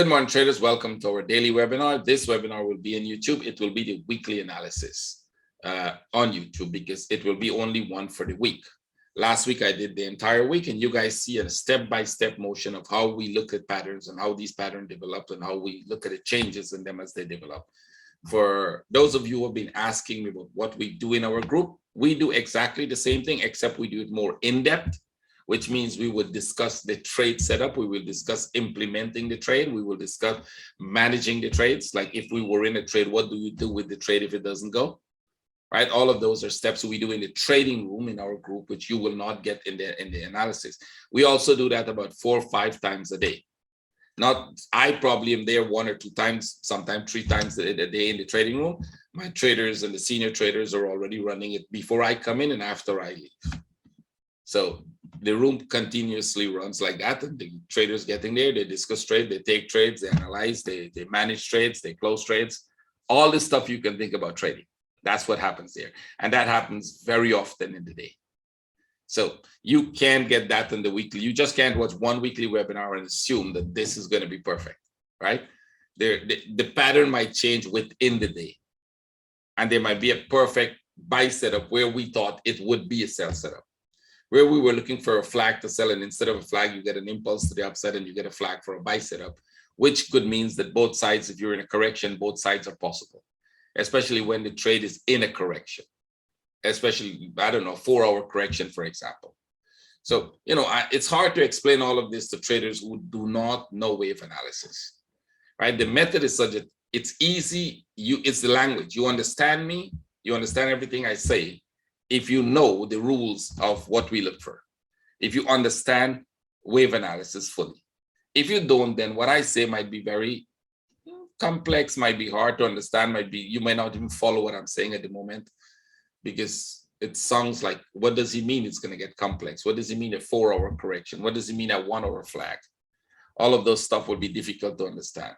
Good morning, traders. Welcome to our daily webinar. This webinar will be on YouTube. It will be the weekly analysis on YouTube because it will be only one for the week. Last week, I did the entire week, and you guys see a step-by-step motion of how we look at patterns and how these patterns develop and how we look at the changes in them as they develop. For those of you who have been asking me about what we do in our group, we do exactly the same thing, except we do it more in-depth, which means we would discuss the trade setup. We will discuss implementing the trade. We will discuss managing the trades. Like if we were in a trade, what do you do with the trade if it doesn't go? Right? All of those are steps we do in the trading room in our group, which you will not get in the analysis. We also do that about 4 or 5 times a day. I probably am there 1 or 2 times, sometimes 3 times a day in the trading room. My traders and the senior traders are already running it before I come in and after I leave. So the room continuously runs like that, and the traders getting there, they discuss trade, they take trades, they analyze, they manage trades, they close trades, all the stuff you can think about trading. That's what happens there. And that happens very often in the day. So you can't get that in the weekly. You just can't watch one weekly webinar and assume that this is going to be perfect, right? The pattern might change within the day. And there might be a perfect buy setup where we thought it would be a sell setup, where we were looking for a flag to sell, and instead of a flag, you get an impulse to the upside and you get a flag for a buy setup, which could means that both sides, if you're in a correction, both sides are possible, especially when the trade is in a correction, especially, I don't know, 4-hour correction, for example. So, it's hard to explain all of this to traders who do not know wave analysis, right? The method is such that it's easy. It's the language. You understand me, you understand everything I say, if you know the rules of what we look for, if you understand wave analysis fully. If you don't, then what I say might be very complex, might be hard to understand, you might not even follow what I'm saying at the moment, because it sounds like, what does he mean it's going to get complex? What does he mean a 4-hour correction? What does he mean a 1-hour flag? All of those stuff would be difficult to understand.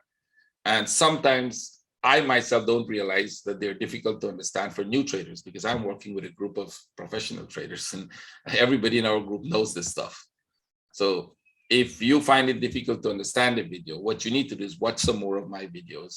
And sometimes I myself don't realize that they're difficult to understand for new traders, because I'm working with a group of professional traders and everybody in our group knows this stuff. So if you find it difficult to understand the video, what you need to do is watch some more of my videos.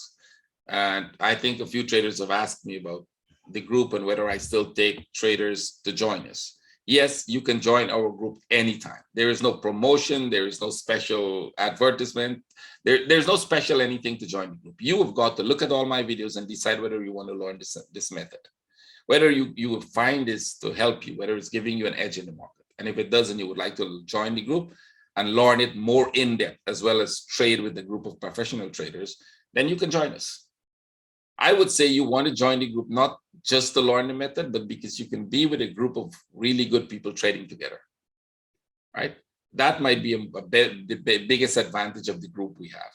And I think a few traders have asked me about the group and whether I still take traders to join us. Yes, you can join our group anytime. There is no promotion. There is no special advertisement. There's no special anything to join the group. You have got to look at all my videos and decide whether you want to learn this method, whether you will find this to help you, whether it's giving you an edge in the market. And if it doesn't, you would like to join the group and learn it more in depth, as well as trade with a group of professional traders, then you can join us. I would say you want to join the group not just to learn the method, but because you can be with a group of really good people trading together, right? That might be the biggest advantage of the group we have.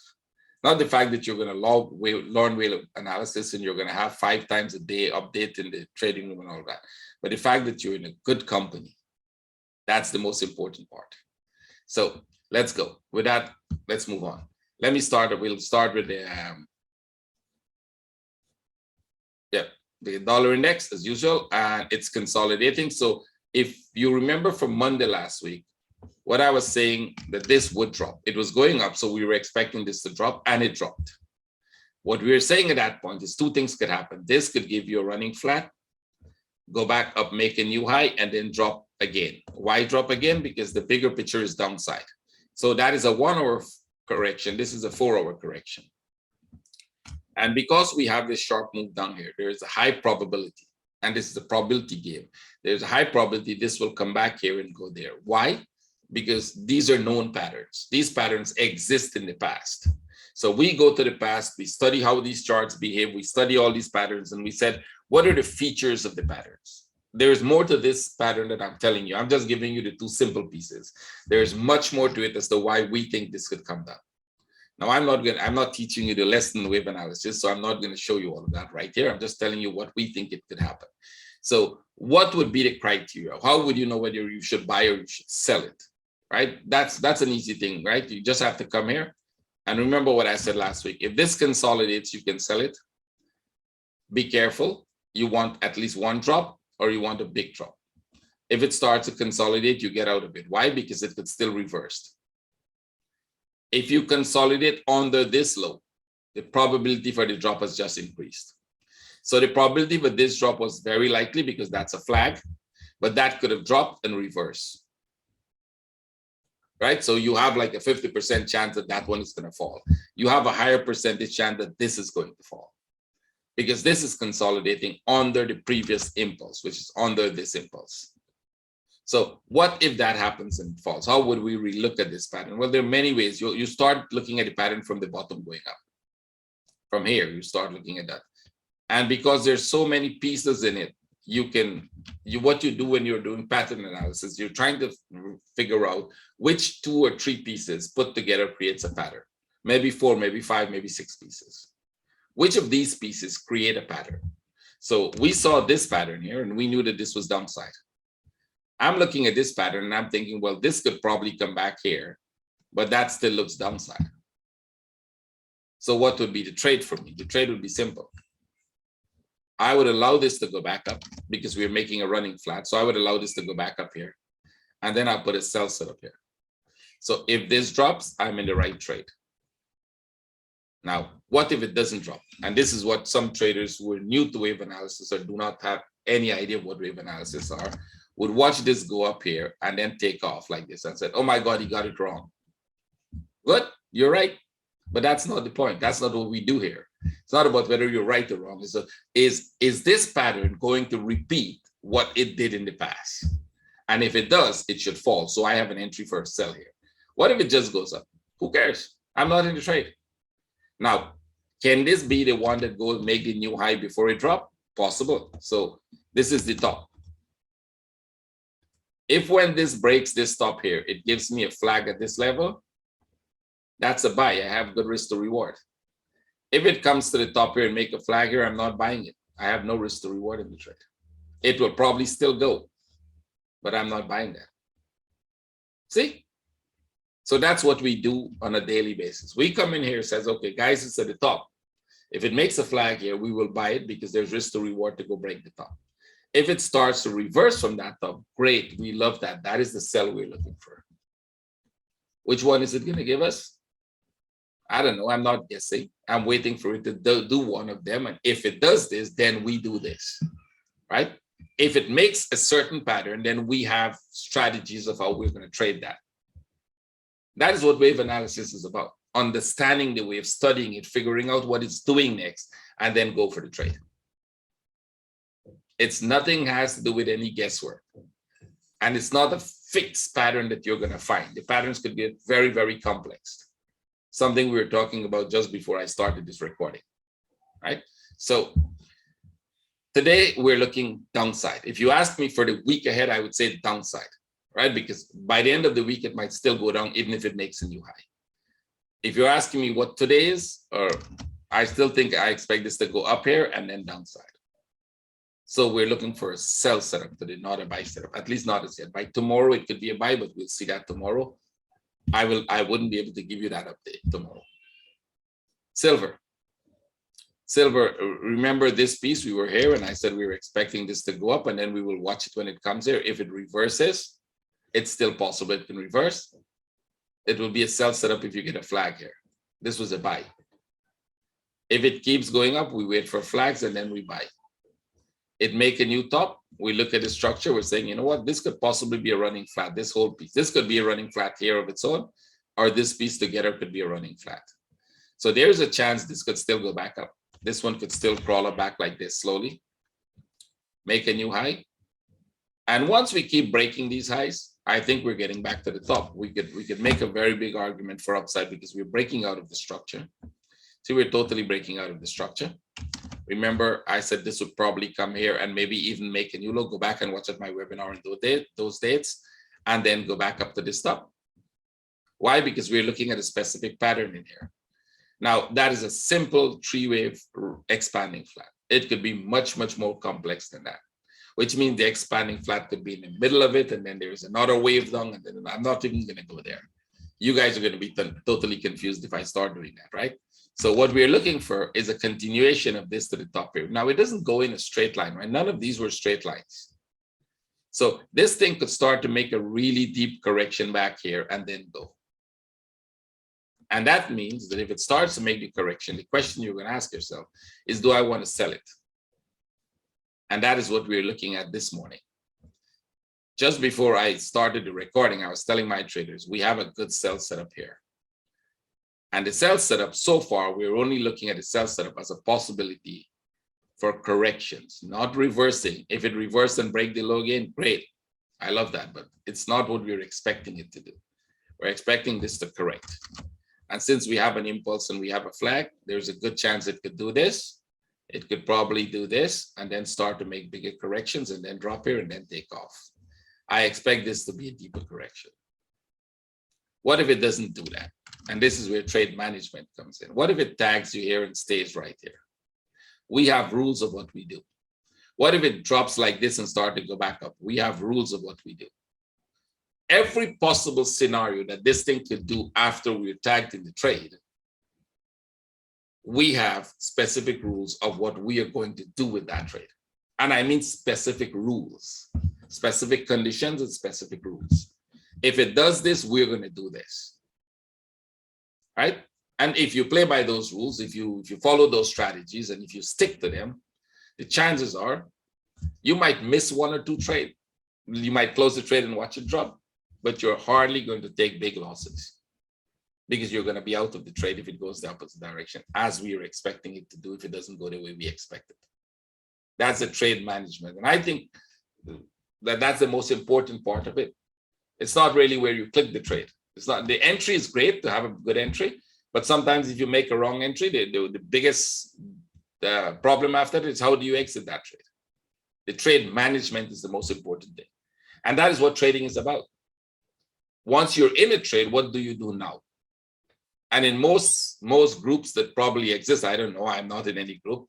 Not the fact that you're going to learn wave analysis and you're going to have 5 times a day update in the trading room and all that, but the fact that you're in a good company, that's the most important part. So let's go. With that, let's move on. We'll start with the dollar index as usual, and it's consolidating. So if you remember from Monday last week, what I was saying that this would drop. It was going up, so we were expecting this to drop, and it dropped. What we were saying at that point is 2 things could happen. This could give you a running flat, go back up, make a new high, and then drop again. Why drop again? Because the bigger picture is downside. So that is a 1-hour correction. This is a 4-hour correction. And because we have this sharp move down here, there is a high probability, and this is a probability game. There's a high probability this will come back here and go there. Why? Because these are known patterns. These patterns exist in the past. So we go to the past, we study how these charts behave, we study all these patterns, and we said, what are the features of the patterns? There's more to this pattern that I'm telling you. I'm just giving you the 2 simple pieces. There's much more to it as to why we think this could come down. Now, I'm not teaching you the lesson wave analysis, so I'm not going to show you all of that right here. I'm just telling you what we think it could happen. So what would be the criteria? How would you know whether you should buy or you should sell it, right? That's an easy thing, right? You just have to come here and remember what I said last week. If this consolidates, you can sell it. Be careful. You want at least 1 drop or you want a big drop. If it starts to consolidate, you get out of it. Why? Because it could still reverse. If you consolidate under this low, the probability for the drop has just increased. So the probability for this drop was very likely because that's a flag, but that could have dropped and reversed. Right? So you have like a 50% chance that that one is going to fall. You have a higher percentage chance that this is going to fall because this is consolidating under the previous impulse, which is under this impulse. So what if that happens and falls? How would we relook at this pattern? Well, there are many ways. You start looking at the pattern from the bottom going up. From here, you start looking at that. And because there's so many pieces in it, what you do when you're doing pattern analysis, you're trying to figure out which 2 or 3 pieces put together creates a pattern. Maybe 4, maybe 5, maybe 6 pieces. Which of these pieces create a pattern? So we saw this pattern here and we knew that this was downside. I'm looking at this pattern and I'm thinking, well, this could probably come back here, but that still looks downside. So what would be the trade for me? The trade would be simple. I would allow this to go back up because we're making a running flat. So I would allow this to go back up here. And then I'll put a sell setup here. So if this drops, I'm in the right trade. Now, what if it doesn't drop? And this is what some traders who are new to wave analysis or do not have any idea what wave analysis are, would watch this go up here and then take off like this and said, oh my God, he got it wrong. Good, you're right. But that's not the point. That's not what we do here. It's not about whether you're right or wrong. Is this pattern going to repeat what it did in the past? And if it does, it should fall. So I have an entry for a sell here. What if it just goes up? Who cares? I'm not in the trade. Now, can this be the one that goes make the new high before it drop? Possible. So this is the top. If when this breaks this top here, it gives me a flag at this level, that's a buy. I have good risk to reward. If it comes to the top here and make a flag here, I'm not buying it. I have no risk to reward in the trade. It will probably still go, but I'm not buying that. See? So that's what we do on a daily basis. We come in here and says, okay, guys, it's at the top. If it makes a flag here, we will buy it because there's risk to reward to go break the top. If it starts to reverse from that top, great. We love that. That is the sell we're looking for. Which one is it going to give us? I don't know. I'm not guessing. I'm waiting for it to do one of them. And if it does this, then we do this, right? If it makes a certain pattern, then we have strategies of how we're going to trade that. That is what wave analysis is about. Understanding the wave, studying it, figuring out what it's doing next, and then go for the trade. It's nothing has to do with any guesswork. And it's not a fixed pattern that you're going to find. The patterns could get very, very complex. Something we were talking about just before I started this recording, right? So today we're looking downside. If you ask me for the week ahead, I would say downside, right? Because by the end of the week, it might still go down even if it makes a new high. If you're asking me what today is, or I still think I expect this to go up here and then downside. So we're looking for a sell setup today, not a buy setup, at least not as yet. By tomorrow, it could be a buy, but we'll see that tomorrow. I wouldn't be able to give you that update tomorrow. Silver. Remember this piece, we were here and I said we were expecting this to go up and then we will watch it when it comes here. If it reverses, it's still possible it can reverse. It will be a sell setup if you get a flag here. This was a buy. If it keeps going up, we wait for flags and then we buy. It make a new top. We look at the structure. We're saying, you know what? This could possibly be a running flat. This whole piece. This could be a running flat here of its own, or this piece together could be a running flat. So there's a chance this could still go back up. This one could still crawl up back like this slowly. Make a new high. And once we keep breaking these highs, I think we're getting back to the top. We could make a very big argument for upside because we're breaking out of the structure. See, we're totally breaking out of the structure. Remember, I said this would probably come here and maybe even make a new low. Go back and watch at my webinar in those dates, and then go back up to this top. Why? Because we're looking at a specific pattern in here. Now, that is a simple three-wave expanding flat. It could be much, much more complex than that, which means the expanding flat could be in the middle of it, and then there's another wave down, and then I'm not even going to go there. You guys are going to be totally confused if I start doing that, right? So what we're looking for is a continuation of this to the top here. Now, it doesn't go in a straight line, right? None of these were straight lines. So this thing could start to make a really deep correction back here and then go. And that means that if it starts to make the correction, the question you're going to ask yourself is, do I want to sell it? And that is what we're looking at this morning. Just before I started the recording, I was telling my traders, we have a good sell setup here. And the sell setup so far, we're only looking at the sell setup as a possibility for corrections, not reversing. If it reverses and break the low again, great. I love that, but it's not what we're expecting it to do. We're expecting this to correct. And since we have an impulse and we have a flag, there's a good chance it could do this. It could probably do this and then start to make bigger corrections and then drop here and then take off. I expect this to be a deeper correction. What if it doesn't do that? And this is where trade management comes in. What if it tags you here and stays right here? We have rules of what we do. What if it drops like this and start to go back up? We have rules of what we do. Every possible scenario that this thing could do after we're tagged in the trade, we have specific rules of what we are going to do with that trade. And I mean specific rules, specific conditions and specific rules. If it does this, we're going to do this. Right? And if you play by those rules, if you follow those strategies and if you stick to them, the chances are you might miss one or two trades. You might close the trade and watch it drop, but you're hardly going to take big losses because you're going to be out of the trade if it goes the opposite direction, as we are expecting it to do if it doesn't go the way we expected. That's the trade management. And I think that that's the most important part of it. It's not really where you click the trade. It's not, the entry is great to have a good entry, but sometimes if you make a wrong entry, the biggest problem after that is how do you exit that trade? The trade management is the most important thing. And that is what trading is about. Once you're in a trade, what do you do now? And in most groups that probably exist, I don't know, I'm not in any group,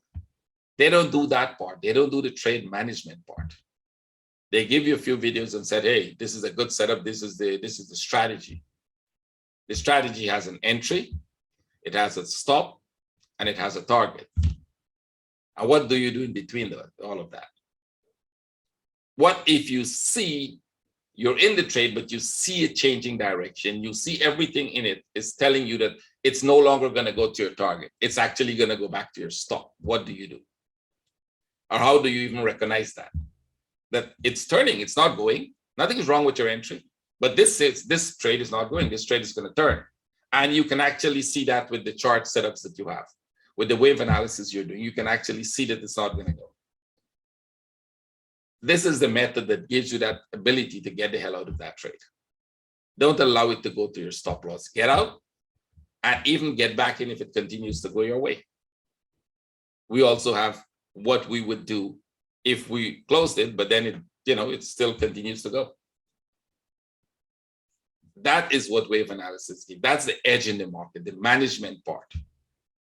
they don't do that part. They don't do the trade management part. They give you a few videos and said, hey, this is a good setup. This is the strategy. The strategy has an entry, it has a stop, and it has a target. And what do you do in between all of that? What if you see you're in the trade, but you see it changing direction? You see everything in it is telling you that it's no longer going to go to your target. It's actually going to go back to your stop. What do you do? Or how do you even recognize that? That it's turning, it's not going. Nothing is wrong with your entry, but this trade is not going. This trade is going to turn. And you can actually see that with the chart setups that you have. With the wave analysis you're doing, you can actually see that it's not going to go. This is the method that gives you that ability to get the hell out of that trade. Don't allow it to go to your stop loss. Get out and even get back in if it continues to go your way. We also have what we would do if we closed it, but then it still continues to go. That is what wave analysis gives. That's the edge in the market, the management part.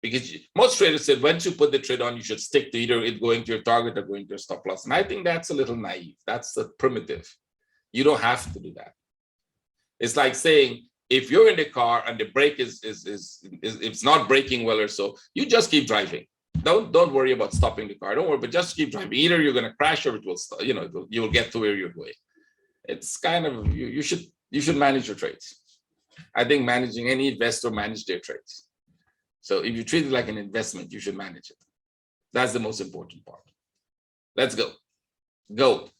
Because most traders said, once you put the trade on, you should stick to either it going to your target or going to your stop loss. And I think that's a little naive. That's a primitive. You don't have to do that. It's like saying, if you're in the car and the brake is it's not braking well or so, you just keep driving. Don't worry about stopping the car. Don't worry, but just keep driving. Either you're going to crash or it will stop, you will get to where you're going. It's kind of, you should manage your trades. I think any investor manage their trades. So if you treat it like an investment, you should manage it. That's the most important part. Let's go. Gold,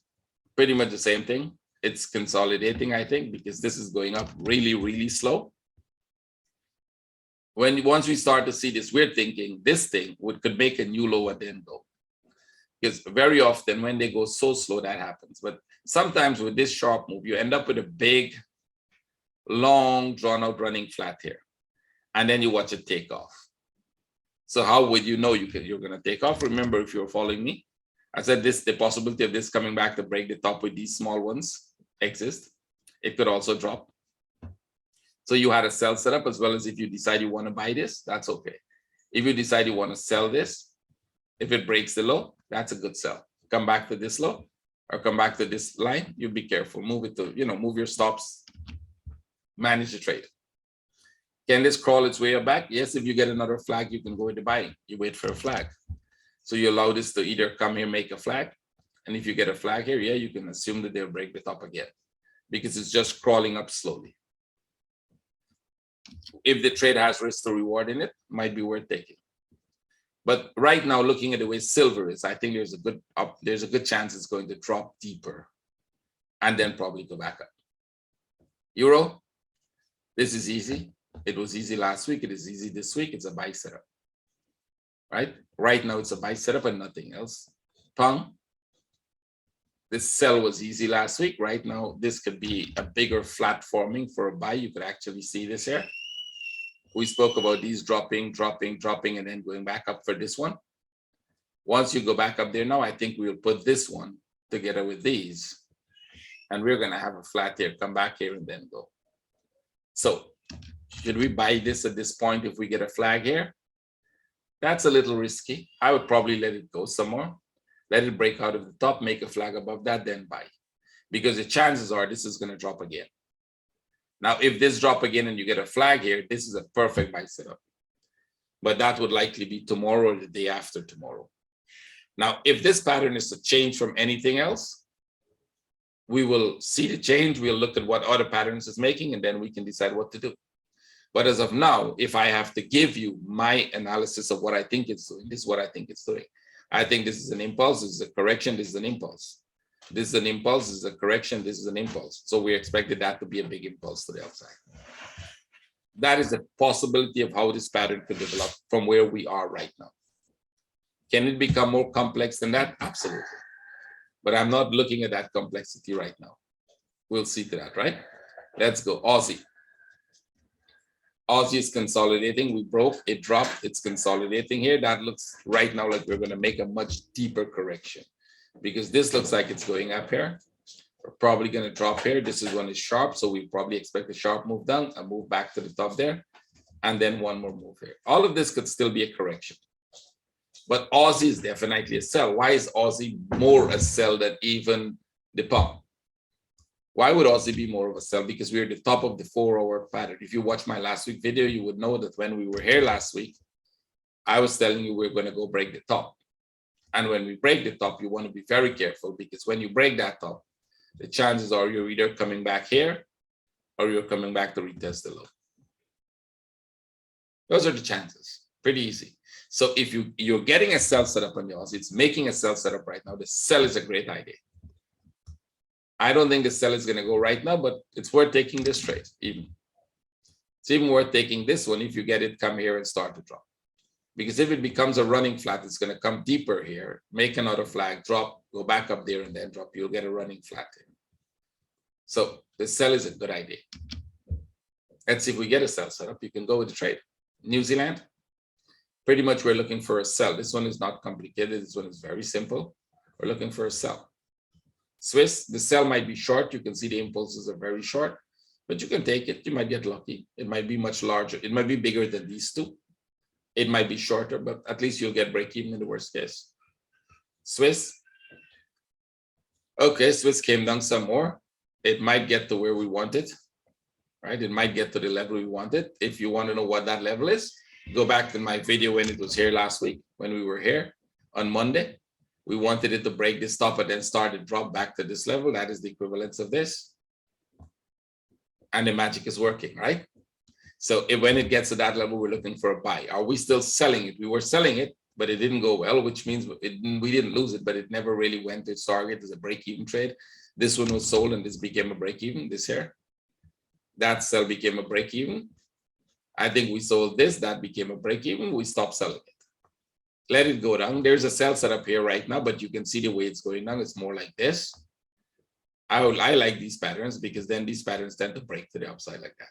pretty much the same thing. It's consolidating, I think, because this is going up really, really slow. Once we start to see this, we're thinking this thing could make a new low and then go. Because very often when they go so slow, that happens. But sometimes with this sharp move, you end up with a big, long, drawn out running flat here. And then you watch it take off. So how would you know you're going to take off? Remember, if you're following me, I said the possibility of this coming back to break the top with these small ones exists. It could also drop. So you had a sell setup, as well as if you decide you want to buy this, that's okay. If you decide you want to sell this, if it breaks the low, that's a good sell. Come back to this low or come back to this line, you be careful. Move it to, move your stops, manage the trade. Can this crawl its way back? Yes, if you get another flag, you can go into buying. You wait for a flag. So you allow this to either come here, make a flag. And if you get a flag here, yeah, you can assume that they'll break the top again because it's just crawling up slowly. if the trade has risk to reward in it, might be worth taking. But right now, looking at the way silver is, I think there's a good chance it's going to drop deeper and then probably go back up. Euro, this is easy. It was easy last week. It is easy this week. It's a buy setup, right? Right now, it's a buy setup and nothing else. Pound, this sell was easy last week. Right now, this could be a bigger flat forming for a buy. You could actually see this here. We spoke about these dropping, and then going back up for this one. Once you go back up there now, I think we'll put this one together with these. And we're going to have a flat here, come back here and then go. So should we buy this at this point if we get a flag here? That's a little risky. I would probably let it go some more. Let it break out of the top, make a flag above that, then buy. Because the chances are this is going to drop again. Now, if this drop again and you get a flag here, this is a perfect buy setup. But that would likely be tomorrow or the day after tomorrow. Now, if this pattern is to change from anything else, we will see the change. We'll look at what other patterns it's making, and then we can decide what to do. But as of now, if I have to give you my analysis of what I think it's doing, this is what I think it's doing. I think this is an impulse, this is a correction, this is an impulse. This is an impulse, this is a correction, this is an impulse. So we expected that to be a big impulse to the upside. That is a possibility of how this pattern could develop from where we are right now. Can it become more complex than that? Absolutely. But I'm not looking at that complexity right now. We'll see to that, right? Let's go. Aussie. Aussie is consolidating. We broke, it dropped, it's consolidating here. That looks right now like we're going to make a much deeper correction because this looks like it's going up here. We're probably going to drop here. This is when it's sharp. So we probably expect a sharp move down, a move back to the top there, and then one more move here. All of this could still be a correction. But Aussie is definitely a sell. Why is Aussie more a sell than even the pound? Why would Aussie be more of a sell? Because we're at the top of the 4-hour pattern. If you watch my last week video, you would know that when we were here last week, I was telling you we're going to go break the top. And when we break the top, you want to be very careful because when you break that top, the chances are you're either coming back here or you're coming back to retest the low. Those are the chances. Pretty easy. So if you're getting a sell setup on yours, it's making a sell setup right now. The sell is a great idea. I don't think the sell is going to go right now, but it's worth taking this trade even. It's even worth taking this one if you get it come here and start to drop. Because if it becomes a running flat, it's going to come deeper here, make another flag, drop, go back up there and then drop. You'll get a running flat here. So the sell is a good idea. Let's see if we get a sell setup. You can go with the trade. New Zealand. Pretty much we're looking for a sell. This one is not complicated. This one is very simple. We're looking for a sell. Swiss, the sell might be short. You can see the impulses are very short, but you can take it. You might get lucky. It might be much larger. It might be bigger than these two. It might be shorter, but at least you'll get break even in the worst case. Swiss. Okay, Swiss came down some more. It might get to where we want it, right? It might get to the level we want it. If you want to know what that level is, go back to my video when it was here last week, when we were here on Monday. We wanted it to break this top and then start to drop back to this level. That is the equivalence of this. And the magic is working, right? So when it gets to that level, we're looking for a buy. Are we still selling it? We were selling it, but it didn't go well, which means we didn't lose it, but it never really went to its target as a break-even trade. This one was sold and this became a break-even, this here. That sell became a break-even. I think we sold this, that became a break-even. We stopped selling it. Let it go down. There's a sell setup here right now, but you can see the way it's going down. It's more like this. I like these patterns because then these patterns tend to break to the upside like that.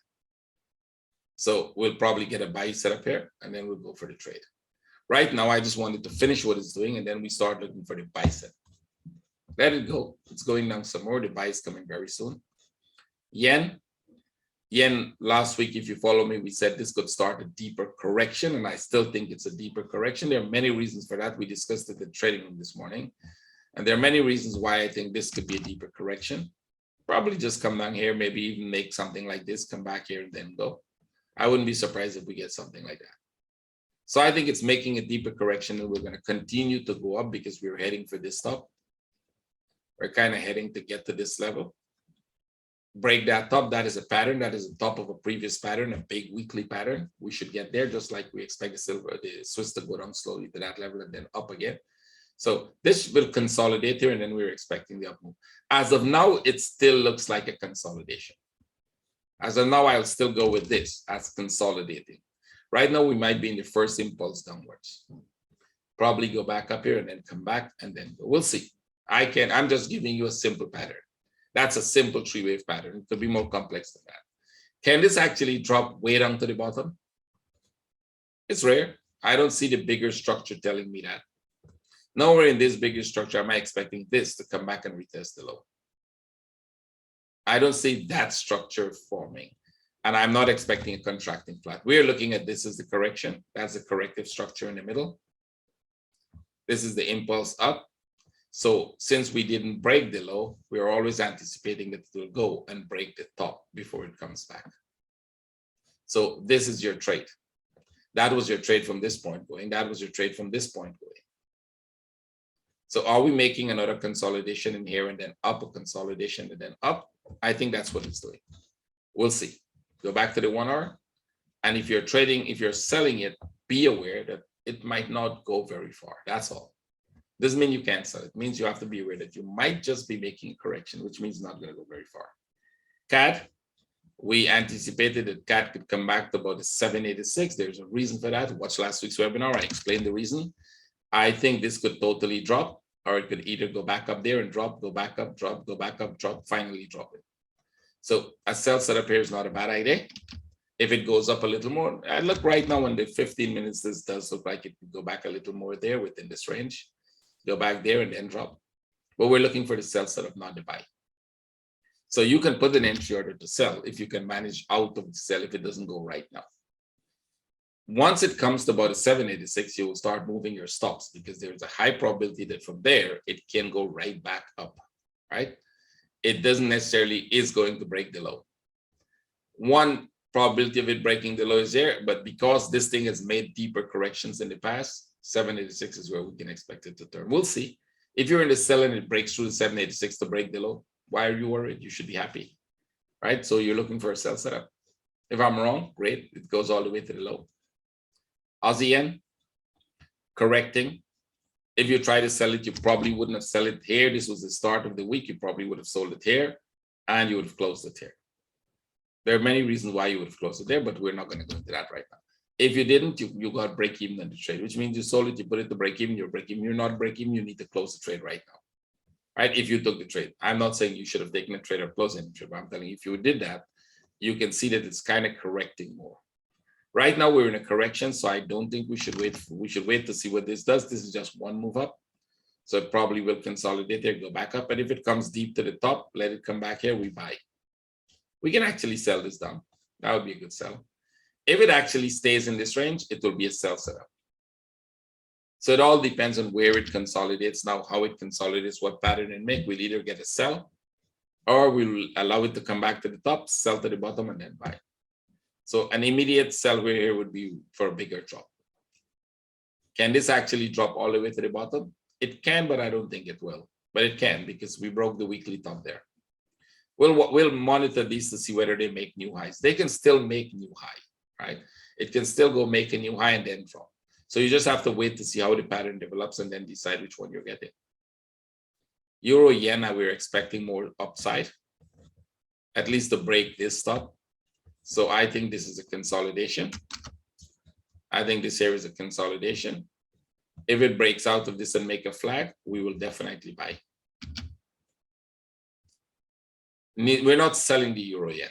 So we'll probably get a buy setup here and then we'll go for the trade. Right now, I just wanted to finish what it's doing and then we start looking for the buy set. Let it go. It's going down some more. The buy is coming very soon. Yen. Yen, last week, if you follow me, we said this could start a deeper correction, and I still think it's a deeper correction. There are many reasons for that. We discussed it in the trading room this morning, and there are many reasons why I think this could be a deeper correction. Probably just come down here, maybe even make something like this, come back here, and then go. I wouldn't be surprised if we get something like that. So I think it's making a deeper correction, and we're going to continue to go up because we're heading for this top. We're kind of heading to get to this level. break that top. That is a pattern. That is the top of a previous pattern, a big weekly pattern. We should get there, just like we expect the Swiss to go down slowly to that level and then up again. So this will consolidate here, and then we're expecting the up move. As of now, it still looks like a consolidation. As of now, I'll still go with this as consolidating. Right now, we might be in the first impulse downwards. Probably go back up here and then come back, and then we'll see. I'm just giving you a simple pattern. That's a simple three-wave pattern. It could be more complex than that. Can this actually drop way down to the bottom? It's rare. I don't see the bigger structure telling me that. Nowhere in this bigger structure am I expecting this to come back and retest the low. I don't see that structure forming. And I'm not expecting a contracting flat. We're looking at this as the correction. That's the corrective structure in the middle. This is the impulse up. So since we didn't break the low, we're always anticipating that it will go and break the top before it comes back. So this is your trade. That was your trade from this point going. That was your trade from this point going. So are we making another consolidation in here and then up, a consolidation and then up? I think that's what it's doing. We'll see. Go back to the 1 hour. And if you're trading, if you're selling it, be aware that it might not go very far. That's all. Doesn't mean you can't sell. It means you have to be aware that you might just be making a correction, which means not going to go very far. CAD, we anticipated that CAD could come back to about the 786. There's a reason for that. Watch last week's webinar. I explained the reason. I think this could totally drop, or it could either go back up there and drop, go back up, drop, go back up, drop, finally drop it. So a sell setup here is not a bad idea. If it goes up a little more, I look right now on the 15 minutes, this does look like it could go back a little more there within this range. Go back there and then drop. But we're looking for the sell setup, not the buy. So you can put an entry order to sell if you can manage out of the sell if it doesn't go right now. Once it comes to about a 786, you will start moving your stops because there's a high probability that from there, it can go right back up, right? It doesn't necessarily is going to break the low. One probability of it breaking the low is there, but because this thing has made deeper corrections in the past, 786 is where we can expect it to turn. We'll see. If you're in the sell and it breaks through the 786 to break the low, why are you worried? You should be happy, right? So you're looking for a sell setup. If I'm wrong, great. It goes all the way to the low. Aussie yen, correcting. If you try to sell it, you probably wouldn't have sold it here. This was the start of the week. You probably would have sold it here and you would have closed it here. There are many reasons why you would have closed it there, but we're not going to go into that right now. If you didn't, you got break even on the trade, which means you sold it, you put it to break even, you're break even, you're not break even, you need to close the trade right now, right? If you took the trade. I'm not saying you should have taken a trade or closed the trade, but I'm telling you, if you did that, you can see that it's kind of correcting more. Right now, we're in a correction, so I don't think we should wait. We should wait to see what this does. This is just one move up. So it probably will consolidate there, go back up. And if it comes deep to the top, let it come back here, we buy. We can actually sell this down. That would be a good sell. If it actually stays in this range, it will be a sell setup. So it all depends on where it consolidates now, how it consolidates, what pattern it make. We'll either get a sell or we'll allow it to come back to the top, sell to the bottom, and then buy. So an immediate sell here would be for a bigger drop. Can this actually drop all the way to the bottom? It can, but I don't think it will. But it can because we broke the weekly top there. We'll monitor these to see whether they make new highs. They can still make new high, right? It can still go make a new high and then drop. So you just have to wait to see how the pattern develops and then decide which one you're getting. Euro yen, we're expecting more upside, at least to break this top. So I think this is a consolidation. I think this here is a consolidation. If it breaks out of this and make a flag, we will definitely buy. We're not selling the euro yen.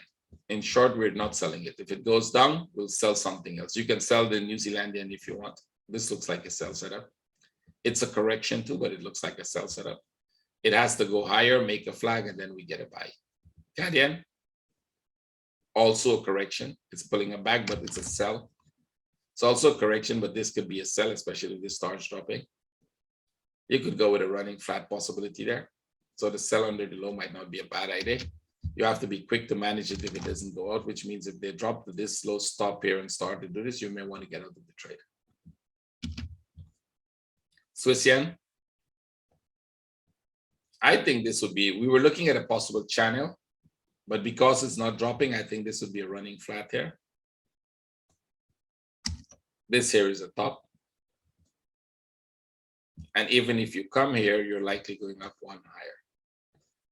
In short, we're not selling it. If it goes down, we'll sell something else. You can sell the New Zealand yen if you want. This looks like a sell setup. It's a correction too, but it looks like a sell setup. It has to go higher, make a flag, and then we get a buy. CAD yen, also a correction. It's pulling it back, but it's a sell. It's also a correction, but this could be a sell, especially if this starts dropping. You could go with a running flat possibility there. So the sell under the low might not be a bad idea. You have to be quick to manage it if it doesn't go out, which means if they drop to this low, stop here and start to do this, you may want to get out of the trade. Swiss yen. I think this would be, we were looking at a possible channel But because it's not dropping, I think this would be a running flat here. This here is a top. And even if you come here, you're likely going up one higher.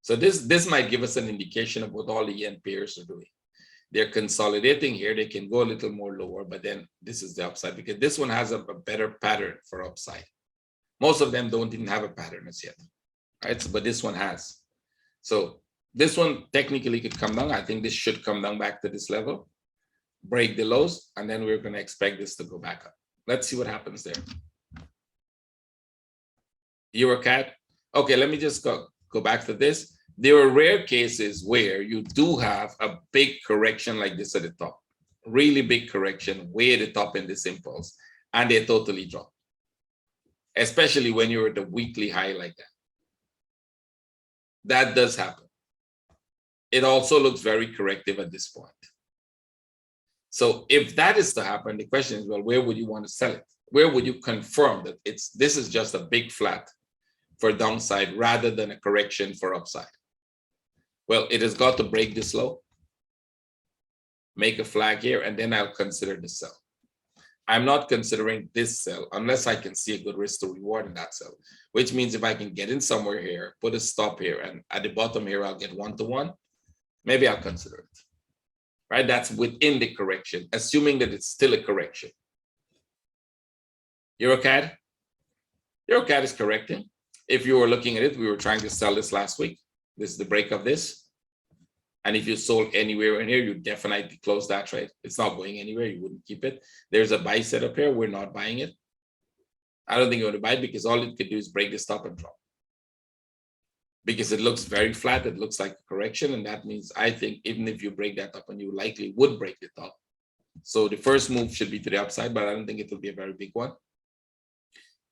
So this might give us an indication of what all the yen pairs are doing. They're consolidating here. They can go a little more lower, but then this is the upside because this one has a better pattern for upside. Most of them don't even have a pattern as yet, right? So, but this one has. So this one technically could come down. I think this should come down back to this level, break the lows, and then we're going to expect this to go back up. Let's see what happens there. EuroCAD. Okay, let me just go back to this. There are rare cases where you do have a big correction like this at the top, really big correction way at the top in this impulse, and they totally drop, especially when you're at a weekly high like that. That does happen. It also looks very corrective at this point. So if that is to happen, the question is, well, where would you want to sell it? Where would you confirm that this is just a big flat for downside rather than a correction for upside? Well, it has got to break this low, make a flag here, and then I'll consider the sell. I'm not considering this sell unless I can see a good risk to reward in that sell, which means if I can get in somewhere here, put a stop here, and at the bottom here, I'll get 1-to-1, maybe I'll consider it, right? That's within the correction, assuming that it's still a correction. EuroCAD? EuroCAD is correcting. If you were looking at it, we were trying to sell this last week. This is the break of this. And if you sold anywhere in here, you definitely close that trade. It's not going anywhere. You wouldn't keep it. There's a buy setup here. We're not buying it. I don't think you're going to buy it because all it could do is break the stop and drop. Because it looks very flat. It looks like a correction. And that means I think even if you break that up, and you likely would break the top. So the first move should be to the upside, but I don't think it will be a very big one.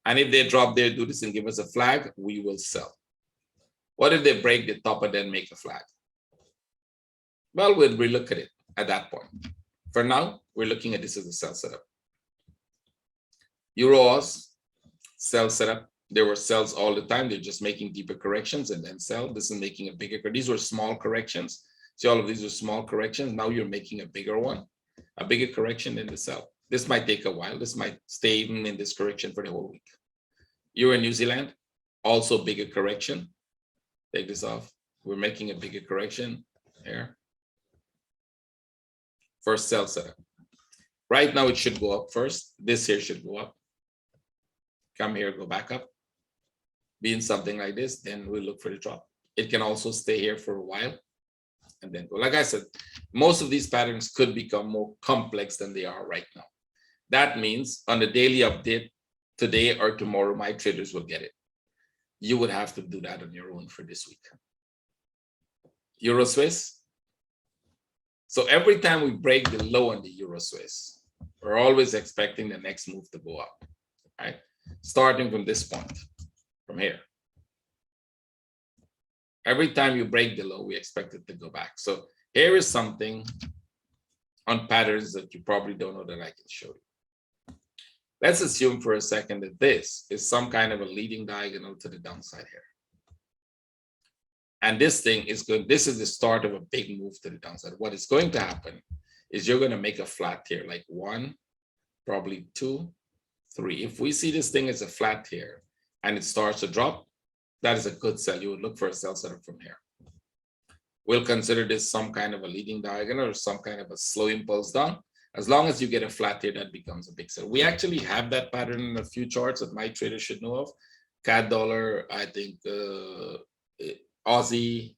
And if they drop there, do this and give us a flag, we will sell. What if they break the top and then make a flag? Well, we'll relook at it at that point. For now, we're looking at this as a sell setup. Euro-Aus, sell setup. There were sells all the time. They're just making deeper corrections and then sell. This is making a bigger. These were small corrections. See, all of these are small corrections. Now you're making a bigger one, a bigger correction in the sell. This might take a while. This might stay even in this correction for the whole week. Euro New Zealand, also bigger correction. Take this off. We're making a bigger correction here. First sell setup. Right now it should go up first. This here should go up. Come here, go back up. Be in something like this, then we'll look for the drop. It can also stay here for a while and then go. Like I said, most of these patterns could become more complex than they are right now. That means on the daily update, today or tomorrow, my traders will get it. You would have to do that on your own for this week. Euro Swiss. So every time we break the low on the Euro Swiss, we're always expecting the next move to go up, right? Starting from this point, from here. Every time you break the low, we expect it to go back. So here is something on patterns that you probably don't know that I can show you. Let's assume for a second that this is some kind of a leading diagonal to the downside here. And this thing is good. This is the start of a big move to the downside. What is going to happen is you're going to make a flat here, like 1, probably 2, 3. If we see this thing as a flat here and it starts to drop, that is a good sell. You would look for a sell setup from here. We'll consider this some kind of a leading diagonal or some kind of a slow impulse down. As long as you get a flat here, that becomes a big sell. We actually have that pattern in a few charts that my traders should know of. CAD dollar, I think Aussie,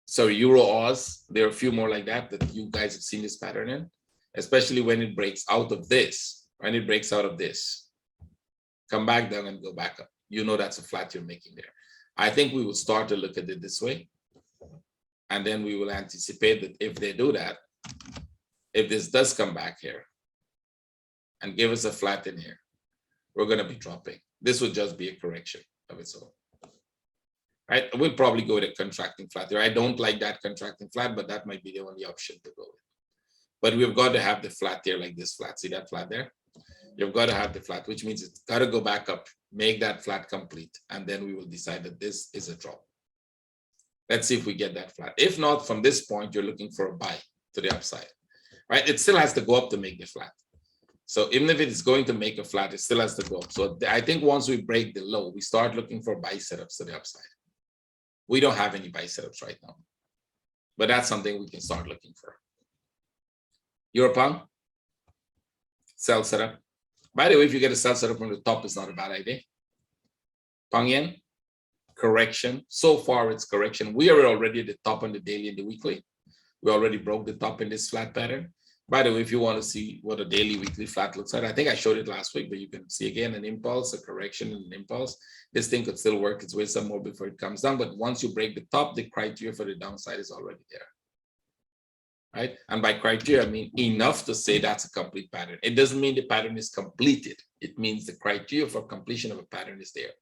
sorry, Euro Oz. There are a few more like that you guys have seen this pattern in, especially when it breaks out of this. When it breaks out of this, come back down and go back up. You know that's a flat you're making there. I think we will start to look at it this way. And then we will anticipate that if they do that, if this does come back here and give us a flat in here, we're going to be dropping. This would just be a correction of its own. Right? We'll probably go with a contracting flat here. I don't like that contracting flat, but that might be the only option to go with. But we've got to have the flat here like this flat. See that flat there? You've got to have the flat, which means it's got to go back up, make that flat complete, and then we will decide that this is a drop. Let's see if we get that flat. If not, from this point, you're looking for a buy to the upside, right? It still has to go up to make the flat. So even if it's going to make a flat, it still has to go up. So I think once we break the low, we start looking for buy setups to the upside. We don't have any buy setups right now, but that's something we can start looking for. Europound, sell setup. By the way, if you get a sell setup from the top, it's not a bad idea. Pound yen, correction. So far, it's correction. We are already at the top on the daily and the weekly. We already broke the top in this flat pattern. By the way, if you want to see what a daily, weekly flat looks like, I think I showed it last week, but you can see again an impulse, a correction, and an impulse. This thing could still work its way some more before it comes down. But once you break the top, the criteria for the downside is already there. Right? And by criteria, I mean enough to say that's a complete pattern. It doesn't mean the pattern is completed. It means the criteria for completion of a pattern is there.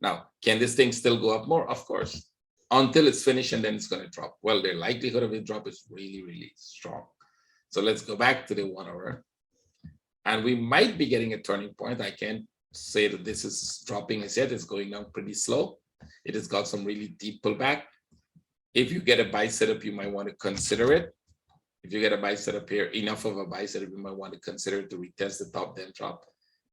Now, can this thing still go up more? Of course, until it's finished and then it's going to drop. Well, the likelihood of it drop is really, really strong. So let's go back to the 1 hour. And we might be getting a turning point. I can't say that this is dropping as yet. It's going down pretty slow. It has got some really deep pullback. If you get a buy setup, you might want to consider it. If you get a buy setup here, enough of a buy setup, you might want to consider it to retest the top, then drop.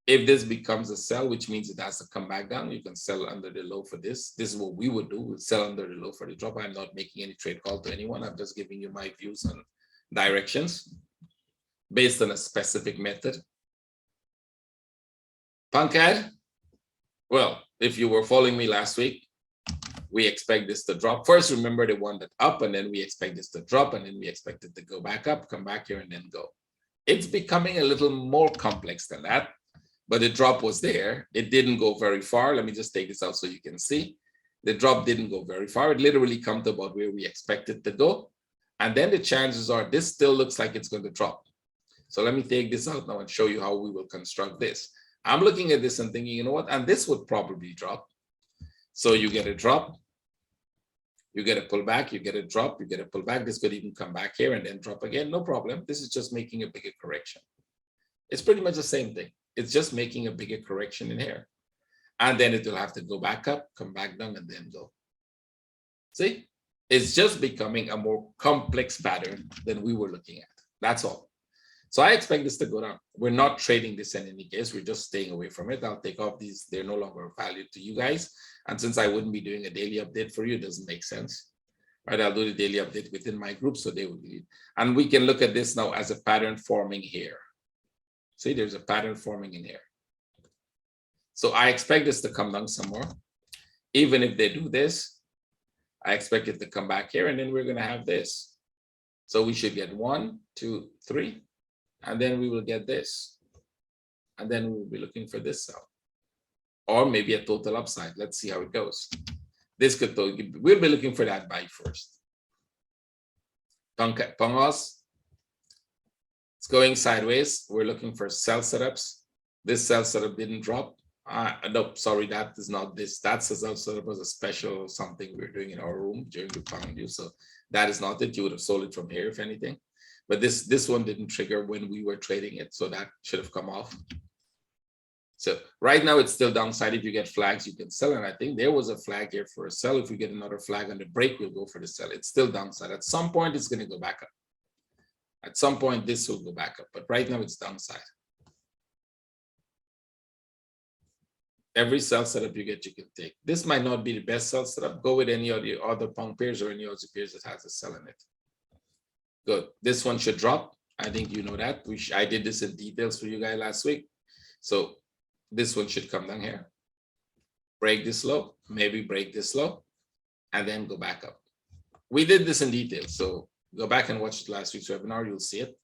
If this becomes a sell, which means it has to come back down, you can sell under the low for this. This is what we would do. We'll sell under the low for the drop. I'm not making any trade call to anyone. I'm just giving you my views on directions based on a specific method. Pancad, well, if you were following me last week, we expect this to drop. First, remember the one that up, and then we expect this to drop, and then we expect it to go back up, come back here, and then go. It's becoming a little more complex than that, but the drop was there. It didn't go very far. Let me just take this out so you can see. The drop didn't go very far. It literally come to about where we expect it to go. And then the chances are this still looks like it's going to drop. So let me take this out now and show you how we will construct this. I'm looking at this and thinking, you know what? And this would probably drop. So you get a drop, you get a pullback, you get a drop, you get a pullback. This could even come back here and then drop again. No problem. This is just making a bigger correction. It's pretty much the same thing. It's just making a bigger correction in here. And then it will have to go back up, come back down, and then go. See? It's just becoming a more complex pattern than we were looking at. That's all. So I expect this to go down. We're not trading this in any case. We're just staying away from it. I'll take off these. They're no longer valued to you guys. And since I wouldn't be doing a daily update for you, it doesn't make sense. Right? I'll do the daily update within my group, so they will be. And we can look at this now as a pattern forming here. See, there's a pattern forming in here. So I expect this to come down some more. Even if they do this, I expect it to come back here, and then we're going to have this. So we should get 1, 2, 3, and then we will get this. And then we'll be looking for this sell. Or maybe a total upside. Let's see how it goes. This could, we'll be looking for that buy first. Pangos, it's going sideways. We're looking for sell setups. This sell setup didn't drop. No, sorry, that is not this. That's a sell setup, was a special something we're doing in our room during the pound view. So that is not it. You would have sold it from here, if anything. But this one didn't trigger when we were trading it. So that should have come off. So right now it's still downside. If you get flags, you can sell. And I think there was a flag here for a sell. If we get another flag on the break, we'll go for the sell. It's still downside. At some point, it's going to go back up. At some point, this will go back up. But right now, it's downside. Every sell setup you get, you can take. This might not be the best sell setup. Go with any of the other pound pairs or any other pairs that has a sell in it. Good. This one should drop. I think you know that. I did this in details for you guys last week. So this one should come down here. Break this low, maybe break this low, and then go back up. We did this in detail. So go back and watch last week's webinar. You'll see it.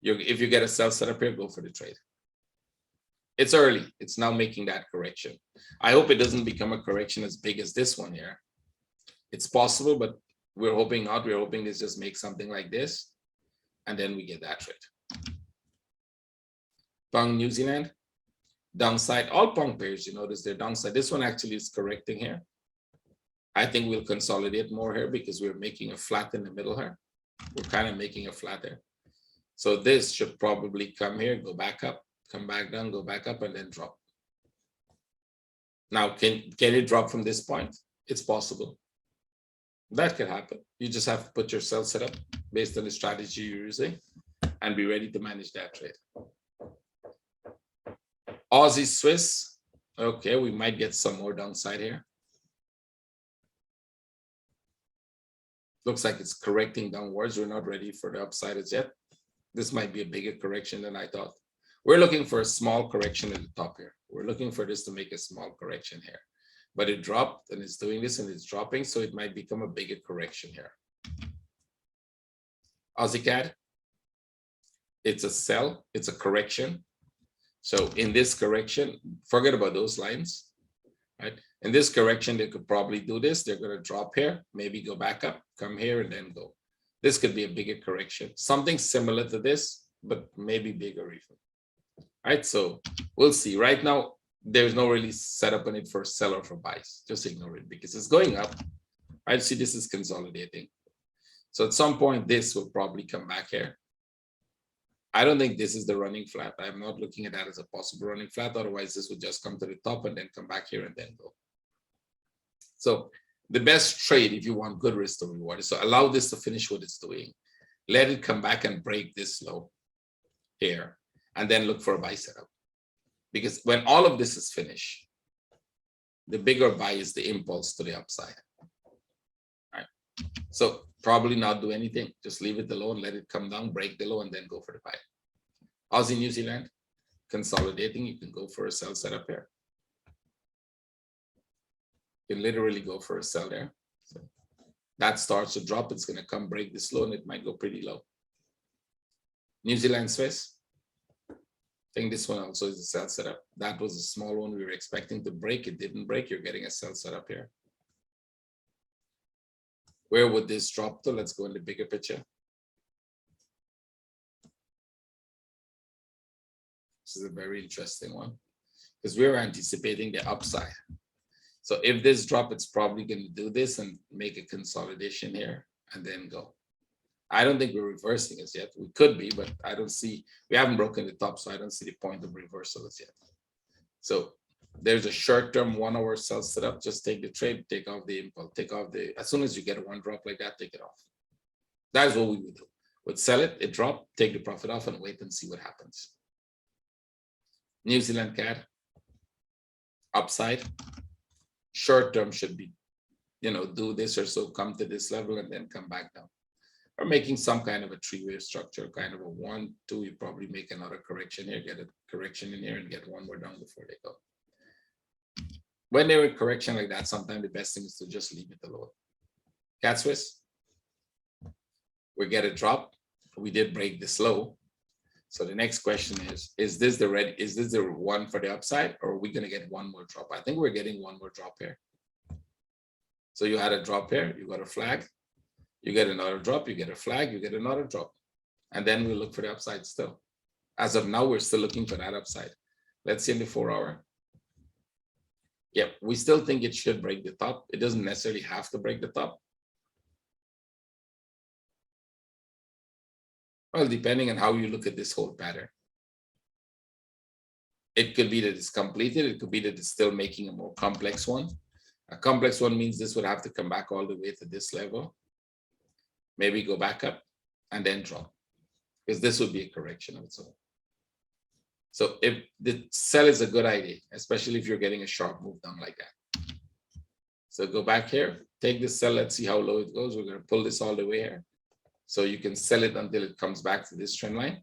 If you get a sell setup here, go for the trade. It's early. It's now making that correction. I hope it doesn't become a correction as big as this one here. It's possible, but we're hoping not. We're hoping this just makes something like this, and then we get that trade. Pound New Zealand, downside. All pound pairs, you notice they're downside. This one actually is correcting here. I think we'll consolidate more here because we're making a flat in the middle here. We're kind of making a flat there. So this should probably come here, go back up, come back down, go back up, and then drop. Now, can it drop from this point? It's possible. That could happen. You just have to put your sell setup based on the strategy you're using and be ready to manage that trade. Aussie Swiss. Okay, we might get some more downside here. Looks like it's correcting downwards. We're not ready for the upside as yet. This might be a bigger correction than I thought. We're looking for a small correction at the top here. We're looking for this to make a small correction here. But it dropped and it's doing this and it's dropping, so it might become a bigger correction here. Aussie CAD, it's a sell, it's a correction. So in this correction, forget about those lines, right? In this correction, they could probably do this. They're going to drop here, maybe go back up, come here, and then go. This could be a bigger correction, something similar to this, but maybe bigger even. Right, so we'll see. Right now, there's no really setup on it for sell or for buys. Just ignore it because it's going up. I see this is consolidating. So at some point, this will probably come back here. I don't think this is the running flat. I'm not looking at that as a possible running flat. Otherwise, this would just come to the top and then come back here and then go. So the best trade, if you want good risk to reward, is to allow this to finish what it's doing. Let it come back and break this low here, and then look for a buy setup. Because when all of this is finished, the bigger buy is the impulse to the upside. All right. So probably not do anything. Just leave it alone, let it come down, break the low, and then go for the buy. Aussie New Zealand, consolidating, you can go for a sell setup here. You can literally go for a sell there. So that starts to drop, it's going to come break this low, and it might go pretty low. New Zealand Swiss. I think this one also is a sell setup. That was a small one we were expecting to break. It didn't break. You're getting a sell setup here. Where would this drop to? Let's go in the bigger picture. This is a very interesting one because we're anticipating the upside. So if this drop, it's probably going to do this and make a consolidation here and then go. I don't think we're reversing as yet. We could be, but I don't see, we haven't broken the top, so I don't see the point of reversal as yet. So there's a short-term 1 hour sell setup. Just take the trade, take off the impulse, take off the, as soon as you get one drop like that, take it off. That's what we would do. We'd sell it, it drop, take the profit off and wait and see what happens. New Zealand CAD, upside, short-term should be, do this or so, come to this level and then come back down. Or making some kind of a three-wave structure, kind of a 1, 2, you probably make another correction here, get a correction in here and get one more down before they go. When they're in correction like that, sometimes the best thing is to just leave it alone. Cat Swiss, we get a drop. We did break this low. So the next question is this the one for the upside, or are we going to get one more drop? I think we're getting one more drop here. So you had a drop here, you got a flag, you get another drop, you get a flag, you get another drop. And then we look for the upside still. As of now, we're still looking for that upside. Let's see in the 4 hour. Yep, we still think it should break the top. It doesn't necessarily have to break the top. Well, depending on how you look at this whole pattern. It could be that it's completed. It could be that it's still making a more complex one. A complex one means this would have to come back all the way to this level. Maybe go back up and then drop. Because this would be a correction of its own. So if the sell is a good idea, especially if you're getting a sharp move down like that. So go back here, take this sell, let's see how low it goes. We're going to pull this all the way here. So you can sell it until it comes back to this trend line.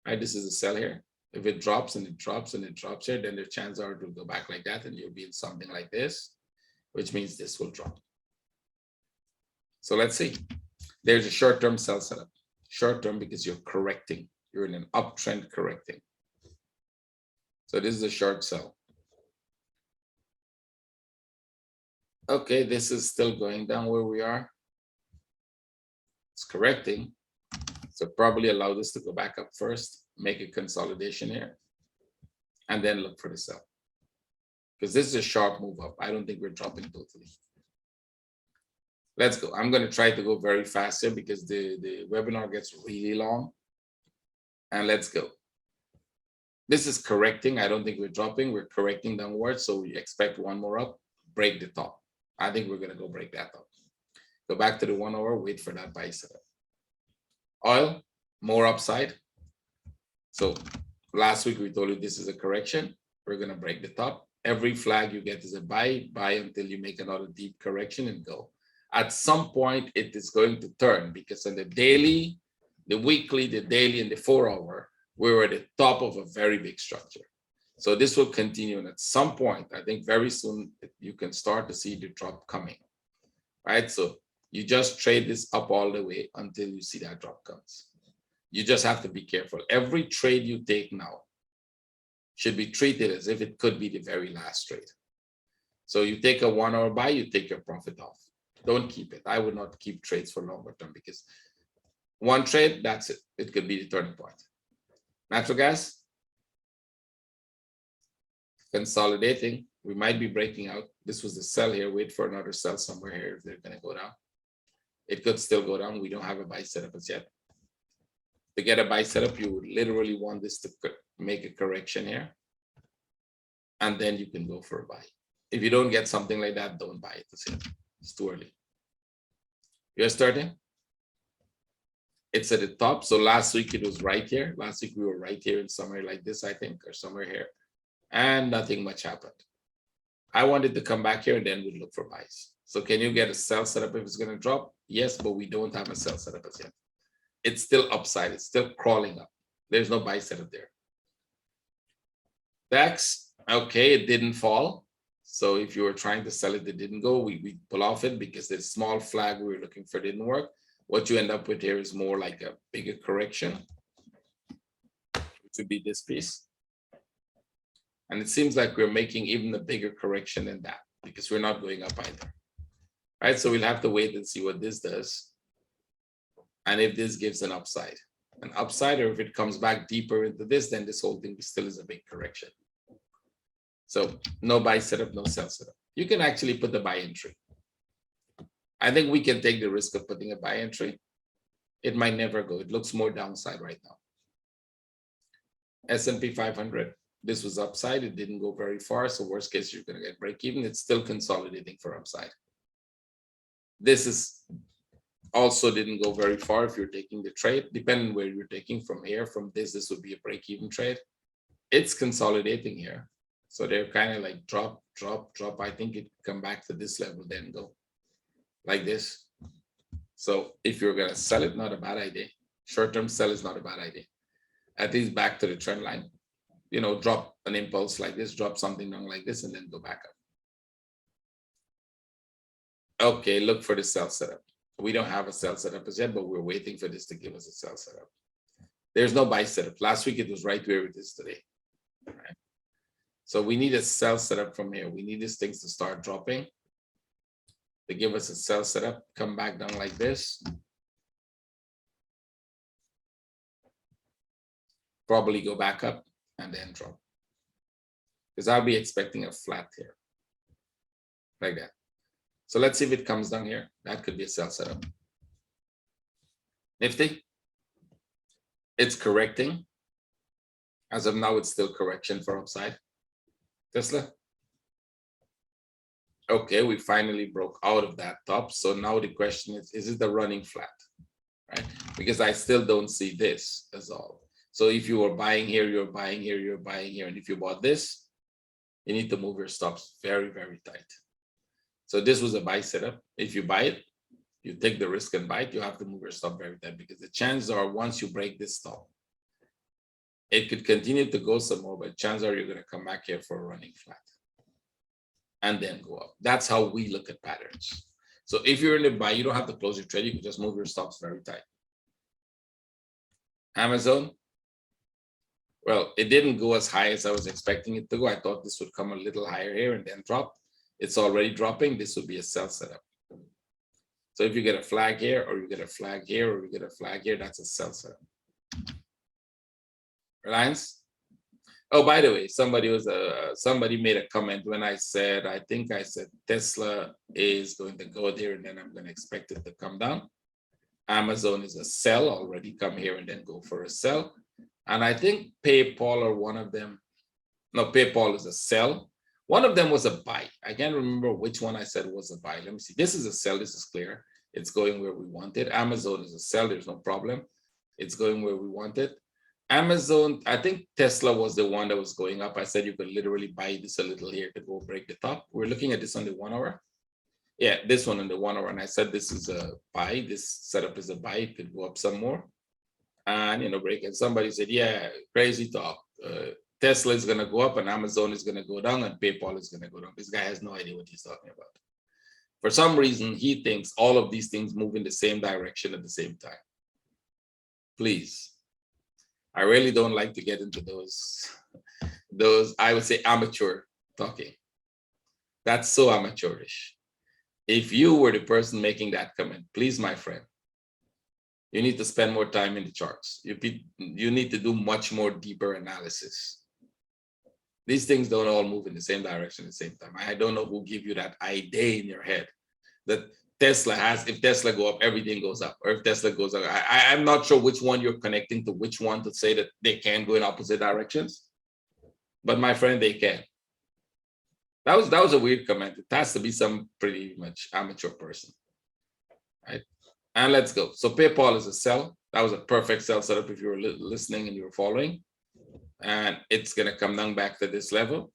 Right, this is a sell here. If it drops and it drops and it drops here, then the chances are it will go back like that and you'll be in something like this, which means this will drop. So let's see. There's a short-term sell setup. Short-term because you're correcting. You're in an uptrend correcting. So this is a short sell. Okay, this is still going down where we are. It's correcting. So probably allow this to go back up first, make a consolidation here, and then look for the sell. Because this is a sharp move up. I don't think we're dropping totally. Let's go. I'm going to try to go very fast here because the webinar gets really long. And let's go. This is correcting. I don't think we're dropping. We're correcting downwards. So we expect one more up, break the top. I think we're going to go break that up. Go back to the 1 hour, wait for that buy setup. Oil, more upside. So last week we told you this is a correction. We're gonna break the top. Every flag you get is a buy until you make another deep correction and go. At some point, it is going to turn because on the daily, the weekly, the daily, and the 4 hour, we were at the top of a very big structure. So this will continue. And at some point, I think very soon, you can start to see the drop coming, right? So you just trade this up all the way until you see that drop comes. You just have to be careful. Every trade you take now should be treated as if it could be the very last trade. So you take a 1 hour buy, you take your profit off. Don't keep it. I would not keep trades for longer term because one trade, that's it. It could be the turning point. Natural gas, consolidating. We might be breaking out. This was the sell here. Wait for another sell somewhere here if they're going to go down. It could still go down. We don't have a buy setup as yet. To get a buy setup, you would literally want this to make a correction here. And then you can go for a buy. If you don't get something like that, don't buy it. It's too early. You're starting. It's at the top. So last week it was right here. Last week we were right here in somewhere like this, I think, or somewhere here. And nothing much happened. I wanted to come back here and then we'd look for buys. So can you get a sell setup if it's going to drop? Yes, but we don't have a sell setup as yet. It's still upside. It's still crawling up. There's no buy setup there. DAX, okay, it didn't fall. So if you were trying to sell it, it didn't go. We pull off it because the small flag we were looking for didn't work. What you end up with here is more like a bigger correction. It would be this piece. And it seems like we're making even a bigger correction than that because we're not going up either. Right, so we'll have to wait and see what this does. And if this gives an upside, or if it comes back deeper into this, then this whole thing still is a big correction. So no buy setup, no sell setup. You can actually put the buy entry. I think we can take the risk of putting a buy entry. It might never go. It looks more downside right now. S&P 500, this was upside. It didn't go very far. So worst case, you're going to get break even. It's still consolidating for upside. This is also didn't go very far if you're taking the trade, depending where you're taking from here. From this would be a break-even trade. It's consolidating here. So they're kind of like drop. I think it come back to this level, then go like this. So if you're going to sell it, not a bad idea. Short-term sell is not a bad idea. At least back to the trend line. You know, drop an impulse like this, drop something down like this, and then go back up. Okay, look for the sell setup. We don't have a sell setup as yet, but we're waiting for this to give us a sell setup. There's no buy setup. Last week it was right where it is today. Right? So we need a sell setup from here. We need these things to start dropping. To give us a sell setup, come back down like this. Probably go back up and then drop. Because I'll be expecting a flat here. Like that. So let's see if it comes down here. That could be a sell setup. Nifty. It's correcting. As of now, it's still correction for upside. Tesla. Okay, we finally broke out of that top. So now the question is it the running flat? Right? Because I still don't see this as all. So if you were buying here, you're buying here, you're buying here. And if you bought this, you need to move your stops very, very tight. So this was a buy setup. If you buy it, you take the risk and buy it, you have to move your stop very tight because the chances are once you break this stop, it could continue to go some more, but chances are you're going to come back here for a running flat and then go up. That's how we look at patterns. So if you're in the buy, you don't have to close your trade. You can just move your stops very tight. Amazon. Well, it didn't go as high as I was expecting it to go. I thought this would come a little higher here and then drop. It's already dropping. This would be a sell setup. So if you get a flag here, or you get a flag here, or you get a flag here, that's a sell setup. Reliance. Oh, by the way, somebody made a comment when I said, I think I said Tesla is going to go there and then I'm going to expect it to come down. Amazon is a sell, already come here and then go for a sell. And I think PayPal or one of them, no, PayPal is a sell. One of them was a buy. I can't remember which one I said was a buy. Let me see. This is a sell. This is clear. It's going where we want it. Amazon is a sell, there's no problem. It's going where we want it. Amazon, I think Tesla was the one that was going up. I said you could literally buy this a little here to go break the top. We're looking at this on the 1 hour. Yeah, this one on the 1 hour. And I said this is a buy. This setup is a buy. It could go up some more. And, you know, break. And somebody said, yeah, crazy talk. Tesla is going to go up and Amazon is going to go down and PayPal is going to go down. This guy has no idea what he's talking about. For some reason, he thinks all of these things move in the same direction at the same time. Please. I really don't like to get into those, I would say, amateur talking. That's so amateurish. If you were the person making that comment, please, my friend, you need to spend more time in the charts. You need to do much more deeper analysis. These things don't all move in the same direction at the same time. I don't know who give you that idea in your head that Tesla has, if Tesla go up, everything goes up, or if Tesla goes up. I'm not sure which one you're connecting to which one to say that they can go in opposite directions. But my friend, they can. That was a weird comment. It has to be some pretty much amateur person, right? And let's go. So PayPal is a sell. That was a perfect sell setup if you were listening and you were following. And it's going to come down back to this level,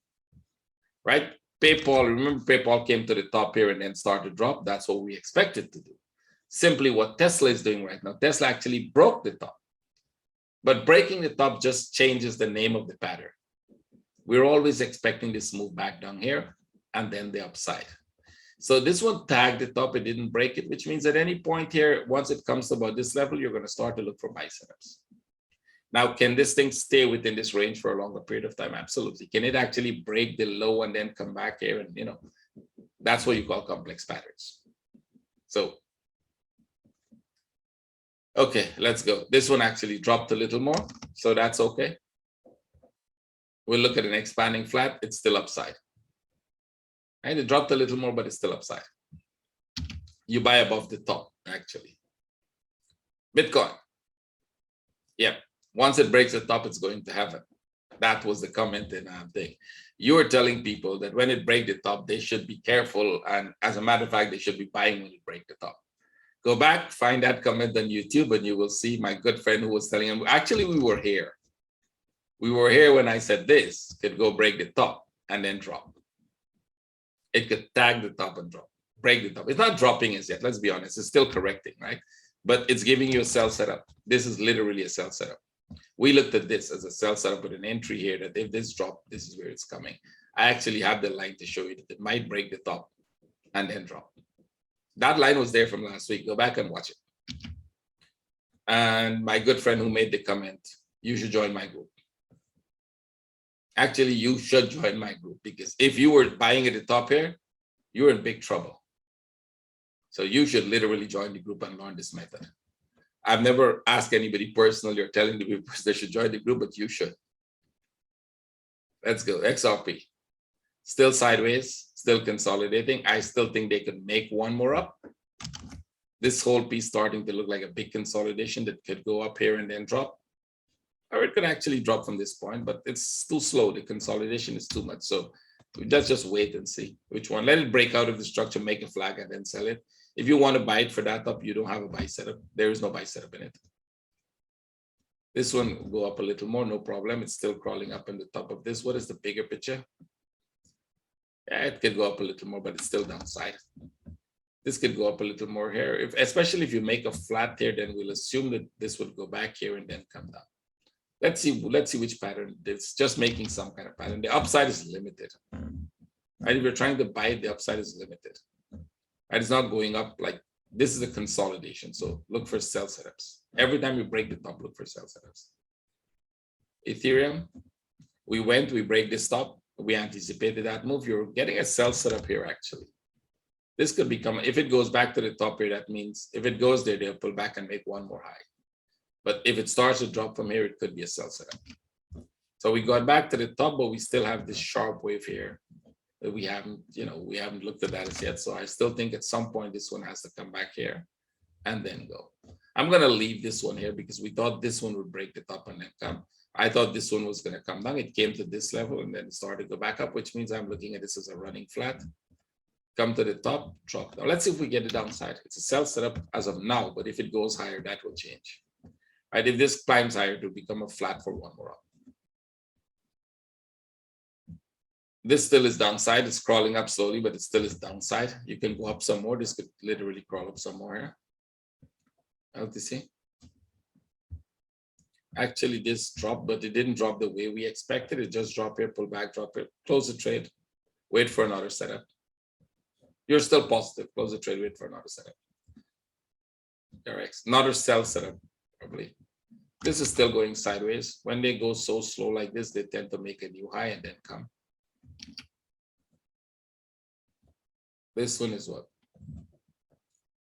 right? PayPal, remember PayPal came to the top here and then started to drop. That's what we expected to do. Simply what Tesla is doing right now. Tesla actually broke the top. But breaking the top just changes the name of the pattern. We're always expecting this move back down here and then the upside. So this one tagged the top, it didn't break it, which means at any point here, once it comes to about this level, you're going to start to look for buy setups. Now, can this thing stay within this range for a longer period of time? Absolutely. Can it actually break the low and then come back here? And, you know, that's what you call complex patterns. So, okay, let's go. This one actually dropped a little more, so that's okay. We'll look at an expanding flat. It's still upside. And it dropped a little more, but it's still upside. You buy above the top, actually. Bitcoin. Yep. Once it breaks the top, it's going to heaven. That was the comment in our thing. You were telling people that when it breaks the top, they should be careful. And as a matter of fact, they should be buying when it breaks the top. Go back, find that comment on YouTube, and you will see my good friend who was telling him, actually, we were here. We were here when I said this could go break the top and then drop. It could tag the top and drop, break the top. It's not dropping as yet, let's be honest. It's still correcting, right? But it's giving you a sell setup. This is literally a sell setup. We looked at this as a sell setup with an entry here that if this drop, this is where it's coming. I actually have the line to show you that it might break the top and then drop. That line was there from last week. Go back and watch it. And my good friend who made the comment, you should join my group. Actually, you should join my group because if you were buying at the top here, you're in big trouble. So you should literally join the group and learn this method. I've never asked anybody personally or telling the people they should join the group, but you should. Let's go. XRP. Still sideways, still consolidating. I still think they could make one more up. This whole piece starting to look like a big consolidation that could go up here and then drop. Or it could actually drop from this point, but it's too slow. The consolidation is too much. So let's just wait and see which one. Let it break out of the structure, make a flag, and then sell it. If you want to buy it for that up, you don't have a buy setup. There is no buy setup in it. This one will go up a little more, no problem. It's still crawling up in the top of this. What is the bigger picture? Yeah, it could go up a little more, but it's still downside. This could go up a little more here. Especially if you make a flat here, then we'll assume that this would go back here and then come down. Let's see which pattern. It's just making some kind of pattern. The upside is limited. Right? If you're trying to buy it, the upside is limited. Right? It's not going up like this is a consolidation. So look for sell setups. Every time you break the top, look for sell setups. Ethereum, we break this top. We anticipated that move. You're getting a sell setup here, actually. This could become, if it goes back to the top here, that means if it goes there, they'll pull back and make one more high. But if it starts to drop from here, it could be a sell setup. So we got back to the top, but we still have this sharp wave here that we haven't looked at that as yet. So I still think at some point this one has to come back here and then go. I'm going to leave this one here because we thought this one would break the top and then come. I thought this one was going to come down. It came to this level and then started to go back up, which means I'm looking at this as a running flat. come to the top, drop down. Let's see if we get the downside. It's a sell setup as of now, but if it goes higher, that will change. Right? If this climbs higher, it will become a flat for one more round. This still is downside. It's crawling up slowly, but it still is downside. You can go up some more. This could literally crawl up some more here. LTC. Actually, this dropped, but it didn't drop the way we expected. It just dropped here, pull back, drop it, close the trade, wait for another setup. You're still positive. Close the trade, wait for another setup. Forex, another sell setup, probably. This is still going sideways. When they go so slow like this, they tend to make a new high and then come. This one is what?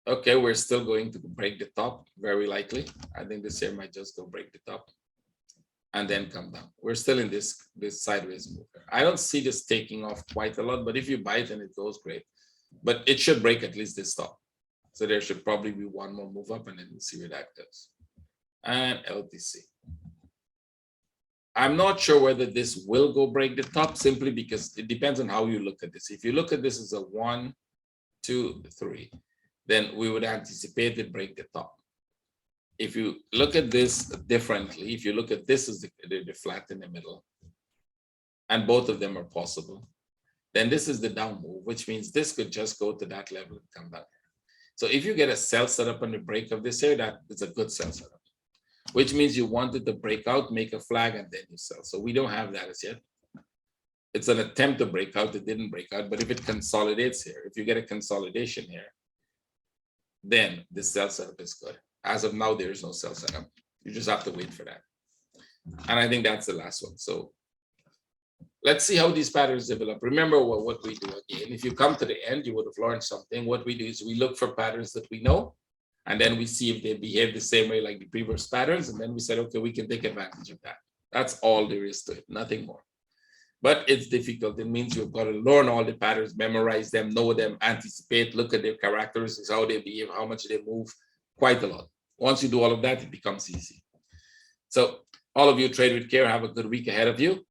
Okay, we're still going to break the top, very likely. I think this here might just go break the top and then come down. We're still in this sideways move. I don't see this taking off quite a lot, but if you buy it and it goes, great. But it should break at least this top. So there should probably be one more move up and then we'll see where that goes. And LTC. I'm not sure whether this will go break the top simply because it depends on how you look at this. If you look at this as a 1, 2, 3, then we would anticipate it break the top. If you look at this differently, if you look at this as the flat in the middle, and both of them are possible, then this is the down move, which means this could just go to that level and come down. So if you get a sell setup on the break of this here, that is a good sell setup, which means you wanted to break out, make a flag, and then you sell. So we don't have that as yet. It's an attempt to break out. It didn't break out, but if it consolidates here, if you get a consolidation here, then the sell setup is good. As of now, there is no sell setup. You just have to wait for that. And I think that's the last one. So let's see how these patterns develop. Remember what we do again. If you come to the end, you would have learned something. What we do is we look for patterns that we know, and then we see if they behave the same way like the previous patterns. And then we said, okay, we can take advantage of that. That's all there is to it, nothing more. But it's difficult. It means you've got to learn all the patterns, memorize them, know them, anticipate, look at their characteristics, how they behave, how much they move, quite a lot. Once you do all of that, it becomes easy. So all of you trade with care, have a good week ahead of you.